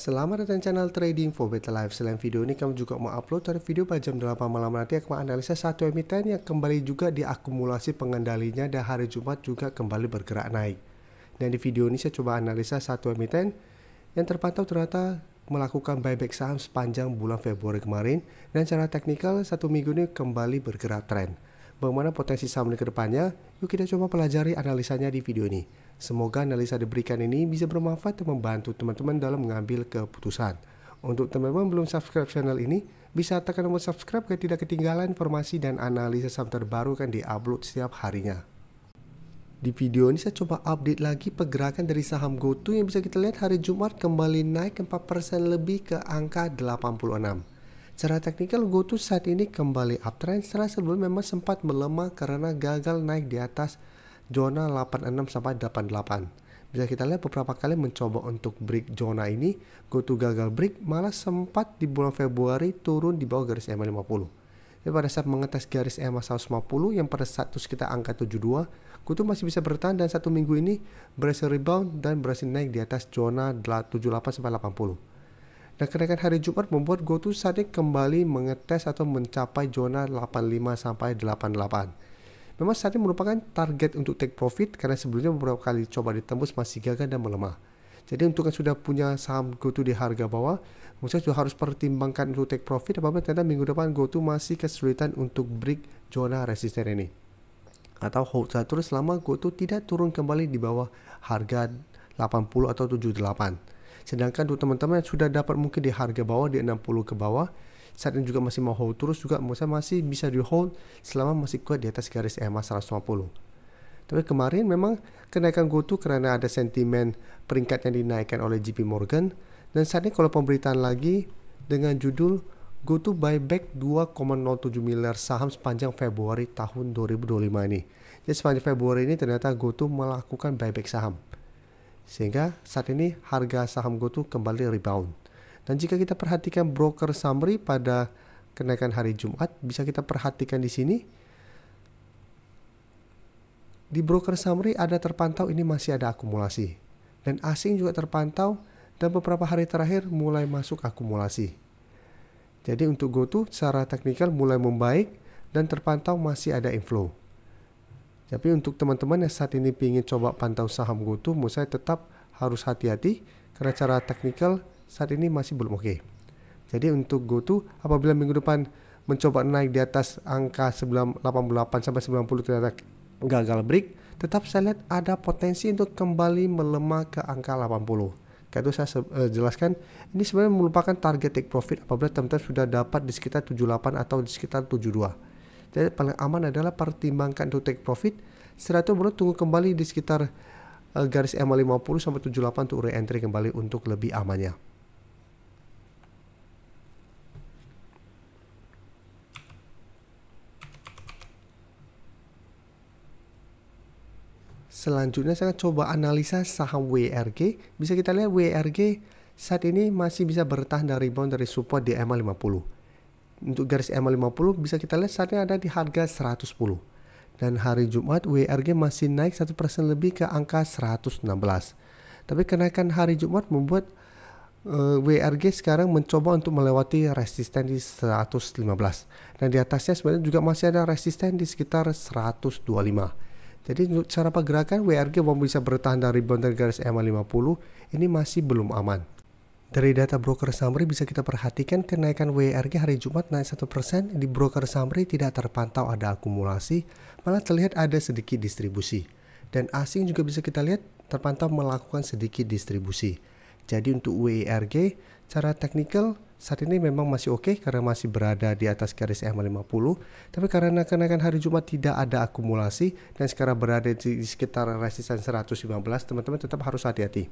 Selamat datang channel Trading for Better Life. Selain video ini, kami juga mau upload video pada jam 8 malam nanti akan menganalisa satu emiten yang kembali juga diakumulasi pengendalinya dan hari Jumat juga kembali bergerak naik. Dan di video ini saya coba analisa satu emiten yang terpantau ternyata melakukan buyback saham sepanjang bulan Februari kemarin, dan secara teknikal satu minggu ini kembali bergerak tren. Bagaimana potensi saham ini ke depannya? Yuk kita coba pelajari analisanya di video ini. Semoga analisa diberikan ini bisa bermanfaat dan membantu teman-teman dalam mengambil keputusan. Untuk teman-teman belum subscribe channel ini, bisa tekan tombol subscribe agar tidak ketinggalan informasi dan analisa saham terbaru kan diupload setiap harinya. Di video ini saya coba update lagi pergerakan dari saham GoTo yang bisa kita lihat hari Jumat kembali naik 4% lebih ke angka 86. Secara teknikal GoTo saat ini kembali uptrend setelah sebelumnya memang sempat melemah karena gagal naik di atas zona 86 sampai 88. Bisa kita lihat beberapa kali mencoba untuk break zona ini, GoTo gagal break, malah sempat di bulan Februari turun di bawah garis EMA 50. Tapi pada saat mengetes garis EMA 150 yang pada saat itu kita angka 72, GoTo masih bisa bertahan dan satu minggu ini berhasil rebound dan berhasil naik di atas zona 78 sampai 80. Dan kenaikan hari Jumat membuat GoTo saat ini kembali mengetes atau mencapai zona 85 sampai 88. Memang saat ini merupakan target untuk take profit karena sebelumnya beberapa kali coba ditembus masih gagal dan melemah. Jadi untuk yang sudah punya saham GoTo di harga bawah, maksudnya juga harus pertimbangkan untuk take profit apabila ternyata minggu depan GoTo masih kesulitan untuk break zona resisten ini. Atau hold saja terus selama GoTo tidak turun kembali di bawah harga 80 atau 78. Sedangkan untuk teman-teman yang sudah dapat mungkin di harga bawah di 60 ke bawah, saat ini juga masih mau hold terus juga masih bisa di hold selama masih kuat di atas garis EMA 150. Tapi kemarin memang kenaikan GoTo karena ada sentimen peringkat yang dinaikkan oleh JP Morgan, dan saat ini kalau pemberitaan lagi dengan judul GoTo buyback 2,07 miliar saham sepanjang Februari tahun 2025 ini. Jadi sepanjang Februari ini ternyata GoTo melakukan buyback saham. Sehingga saat ini harga saham GoTo kembali rebound. Dan jika kita perhatikan broker summary pada kenaikan hari Jumat, bisa kita perhatikan di sini. Di broker summary ada terpantau ini masih ada akumulasi. Dan asing juga terpantau dan beberapa hari terakhir mulai masuk akumulasi. Jadi untuk GoTo secara teknikal mulai membaik dan terpantau masih ada inflow. Tapi untuk teman-teman yang saat ini ingin coba pantau saham GoTo, menurut saya tetap harus hati-hati karena secara teknikal saat ini masih belum oke. Jadi untuk GoTo apabila minggu depan mencoba naik di atas angka 88 sampai 90 ternyata gagal break, tetap saya lihat ada potensi untuk kembali melemah ke angka 80. Kayak itu saya jelaskan, ini sebenarnya merupakan target take profit apabila teman-teman sudah dapat di sekitar 78 atau di sekitar 72. Jadi paling aman adalah pertimbangkan untuk take profit. Setelah itu baru tunggu kembali di sekitar garis EMA 50 sampai 78 untuk re-entry kembali untuk lebih amannya. Selanjutnya saya coba analisa saham WRG. Bisa kita lihat WRG saat ini masih bisa bertahan dari rebound dari support di EMA 50. Untuk garis EMA 50 bisa kita lihat saat ini ada di harga 110. Dan hari Jumat WRG masih naik 1% lebih ke angka 116. Tapi kenaikan hari Jumat membuat WRG sekarang mencoba untuk melewati resisten di 115. Dan di atasnya sebenarnya juga masih ada resisten di sekitar 125. Jadi untuk cara pergerakan WRG belum bisa bertahan dari rebound dari garis EMA 50 ini masih belum aman. Dari data broker summary bisa kita perhatikan kenaikan WRG hari Jumat naik 1%. Di broker summary tidak terpantau ada akumulasi, malah terlihat ada sedikit distribusi. Dan asing juga bisa kita lihat terpantau melakukan sedikit distribusi. Jadi untuk WRG cara teknikal saat ini memang masih oke karena masih berada di atas garis EMA 50. Tapi karena kenaikan hari Jumat tidak ada akumulasi dan sekarang berada di sekitar resisten 115, teman-teman tetap harus hati-hati.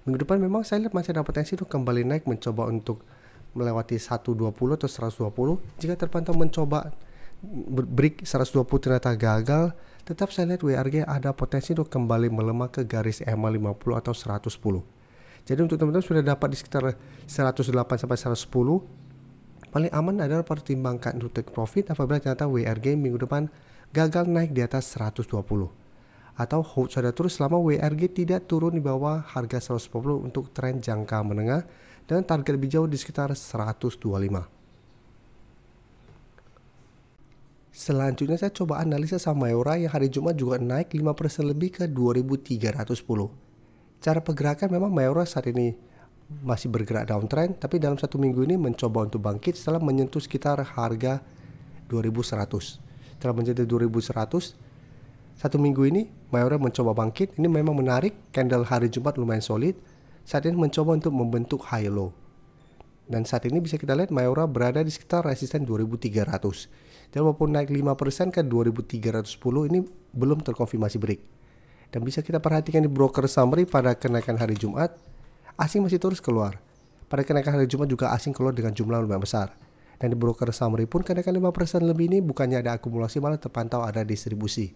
Minggu depan memang saya lihat masih ada potensi untuk kembali naik mencoba untuk melewati 120 atau 120. Jika terpantau mencoba break 120 ternyata gagal, tetap saya lihat WRG ada potensi untuk kembali melemah ke garis EMA 50 atau 110. Jadi untuk teman-teman sudah dapat di sekitar 108 sampai 110, paling aman adalah pertimbangkan untuk take profit apabila ternyata WRG minggu depan gagal naik di atas 120. atau hold saja terus selama WRG tidak turun di bawah harga 140 untuk tren jangka menengah dan target lebih jauh di sekitar 125. Selanjutnya saya coba analisa saham Mayora yang hari Jumat juga naik 5% lebih ke 2310. Cara pergerakan memang Mayora saat ini masih bergerak downtrend, tapi dalam satu minggu ini mencoba untuk bangkit setelah menyentuh sekitar harga 2100. Setelah menyentuh 2100, satu minggu ini Mayora mencoba bangkit. Ini memang menarik, candle hari Jumat lumayan solid. Saat ini mencoba untuk membentuk high low. Dan saat ini bisa kita lihat Mayora berada di sekitar resisten 2300. Dan walaupun naik 5% ke 2310, ini belum terkonfirmasi break. Dan bisa kita perhatikan di broker summary pada kenaikan hari Jumat, asing masih terus keluar. Pada kenaikan hari Jumat juga asing keluar dengan jumlah lumayan besar. Dan di broker summary pun kenaikan 5% lebih ini bukannya ada akumulasi, malah terpantau ada distribusi.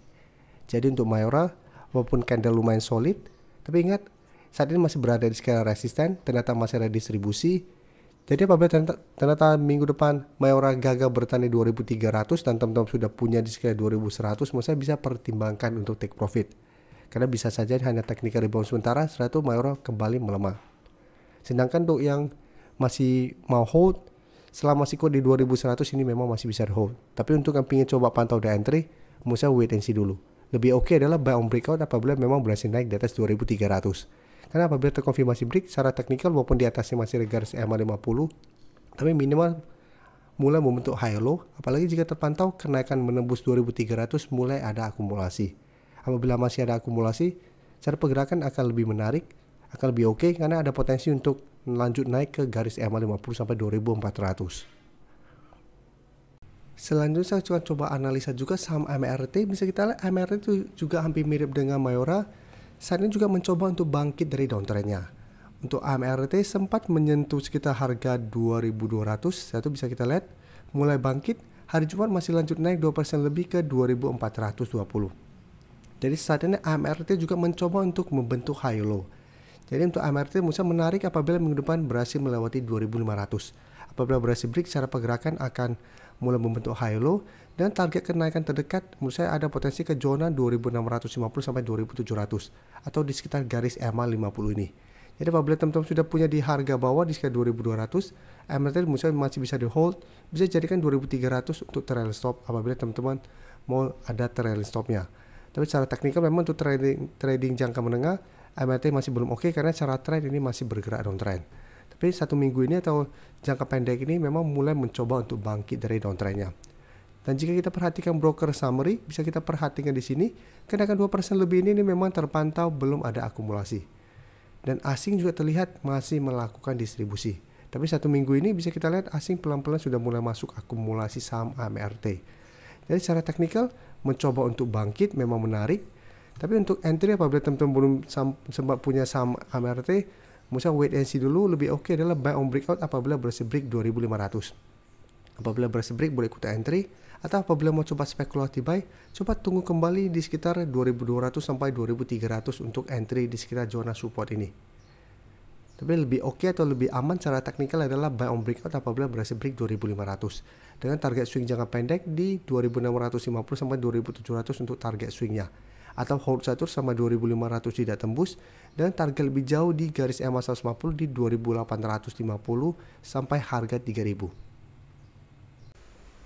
Jadi untuk Mayora, walaupun candle lumayan solid, tapi ingat saat ini masih berada di skala resisten, ternyata masih ada distribusi. Jadi apabila ternyata minggu depan Mayora gagal bertani 2300 dan teman-teman sudah punya di skala 2100, menurut saya bisa pertimbangkan untuk take profit. Karena bisa saja hanya technical rebound sementara, setelah itu Mayora kembali melemah. Sedangkan untuk yang masih mau hold, selama masih kuat di 2100 ini memang masih bisa di hold. Tapi untuk yang ingin coba pantau di entry, menurut saya wait and see dulu. Lebih oke adalah buy on breakout apabila memang berhasil naik di atas 2300. Karena apabila terkonfirmasi break secara teknikal walaupun di atasnya masih ada garis EMA 50, tapi minimal mulai membentuk high low, apalagi jika terpantau kenaikan menembus 2300 mulai ada akumulasi. Apabila masih ada akumulasi, cara pergerakan akan lebih menarik, akan lebih oke karena ada potensi untuk lanjut naik ke garis EMA 50 sampai 2400. Selanjutnya saya coba analisa juga saham MRT. Bisa kita lihat MRT itu juga hampir mirip dengan Mayora. Saat ini juga mencoba untuk bangkit dari downtrendnya. Untuk MRT sempat menyentuh sekitar harga 2200. Satu bisa kita lihat mulai bangkit. Hari Jumat masih lanjut naik 2% lebih ke 2420. Jadi saat ini MRT juga mencoba untuk membentuk high low. Jadi untuk MRT bisa menarik apabila minggu depan berhasil melewati 2500. Apabila berhasil break, secara pergerakan akan mulai membentuk high low dan target kenaikan terdekat menurut saya ada potensi ke zona 2650 sampai 2700 atau di sekitar garis EMA 50 ini. Jadi apabila teman-teman sudah punya di harga bawah di sekitar 2200, MRT menurut saya masih bisa di hold, bisa jadikan 2300 untuk trailing stop apabila teman-teman mau ada trailing stopnya. Tapi secara teknikal memang untuk trading jangka menengah MRT masih belum oke karena secara trend ini masih bergerak downtrend. Tapi satu minggu ini atau jangka pendek ini memang mulai mencoba untuk bangkit dari downtrendnya. Dan jika kita perhatikan broker summary, bisa kita perhatikan di sini, kenaikan 2% lebih ini memang terpantau belum ada akumulasi. Dan asing juga terlihat masih melakukan distribusi. Tapi satu minggu ini bisa kita lihat asing pelan-pelan sudah mulai masuk akumulasi saham MRT. Jadi secara teknikal mencoba untuk bangkit memang menarik. Tapi untuk entry apabila teman-teman belum sempat punya saham MRT, Musa wait and see dulu. Lebih oke adalah buy on breakout apabila berhasil break 2500. Apabila berhasil break boleh ikut entry, atau apabila mau coba spekulatif buy, coba tunggu kembali di sekitar 2200 sampai 2300 untuk entry di sekitar zona support ini. Tapi lebih oke atau lebih aman secara teknikal adalah buy on breakout apabila berhasil break 2500 dengan target swing jangka pendek di 2650 sampai 2700 untuk target swingnya. Atau hold satu sama 2500 tidak tembus dan target lebih jauh di garis EMA 150 di 2850 sampai harga 3000.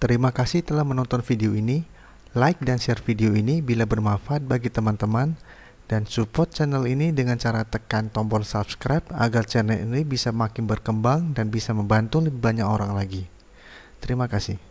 Terima kasih telah menonton video ini. Like dan share video ini bila bermanfaat bagi teman-teman dan support channel ini dengan cara tekan tombol subscribe agar channel ini bisa makin berkembang dan bisa membantu lebih banyak orang lagi. Terima kasih.